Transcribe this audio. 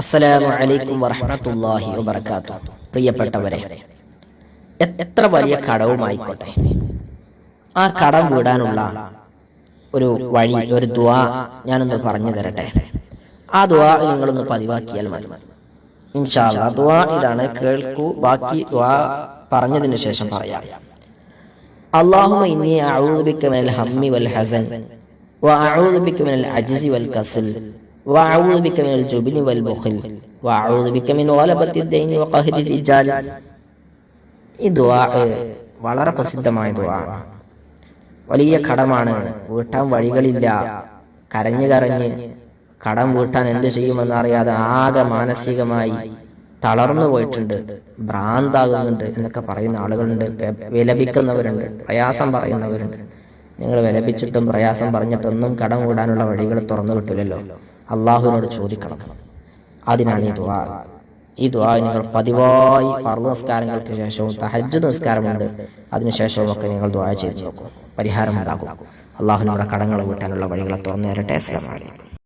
അസ്സലാമു അലൈക്കും വറഹ്മത്തുള്ളാഹി വബറകാതുഹു. പ്രിയപ്പെട്ടവരെ, എത്ര വലിയ കടവുമായിക്കോട്ടെ, ആ കടം വീടാനുള്ള ഒരു വഴി, ഒരു ദുആ ഞാനൊന്ന് പറഞ്ഞു തരട്ടെ. ആ ദുആ നിങ്ങളൊന്ന് പതിവാക്കിയാൽ മതി. ഇൻഷാ അല്ലാഹ് ദുആ ഇതാണ്, കേൾക്കൂ. ബാക്കി ദുആ പറഞ്ഞതിന് ശേഷം പറയാം. അല്ലാഹുമ്മ ഇന്നി അഊദു ബിക മിനൽ ഹമ്മി വൽ ഹസൻ വഅഊദു ബിക മിനൽ അജ്സി വൽ കസൽ വഅഊദു ബിക മിനൽ ജുബ്നി വൽ ബുഖൽ വഅഊദു ബിക മിൻ ഗലബത്തി ദൈനി വഖഹരി റിജാൽ. ഈ ദുആ വളരെ പ്രസിദ്ധമായ ദുആ. വലിയ കടമാണ്, വീട്ടാൻ വഴികളില്ല. കരഞ്ഞ് കരഞ്ഞ് കടം വീട്ടാൻ എന്ത് ചെയ്യുമെന്ന് അറിയാതെ ആകെ മാനസികമായി തളർന്നു പോയിട്ടുണ്ട്, ഭ്രാന്താകുന്നുണ്ട് എന്നൊക്കെ പറയുന്ന ആളുകളുണ്ട്. വിലപിക്കുന്നവരുണ്ട്, പ്രയാസം പറയുന്നവരുണ്ട്. നിങ്ങൾ വിലപിച്ചിട്ടും പ്രയാസം പറഞ്ഞിട്ടൊന്നും കടം വീടാനുള്ള വഴികൾ തുറന്നു കിട്ടില്ലല്ലോ. അള്ളാഹുവിനോട് ചോദിക്കണം. അതിനാണ് ഈ ദുആ. ഈ ദുആ നിങ്ങൾ പതിവായി ഫർള് നിസ്കാരങ്ങൾക്ക് ശേഷവും തഹജ്ജുദ് നിസ്കാരമുണ്ട് അതിനുശേഷവും ഒക്കെ നിങ്ങൾ ദുആ ചെയ്ത് നോക്കൂ. പരിഹാരമുണ്ടാകും. അള്ളാഹു നമ്മുടെ കടങ്ങൾ വീട്ടാനുള്ള വഴികളെ തുറന്നു തരട്ടെ. അസ്സലാമു അലൈക്കും.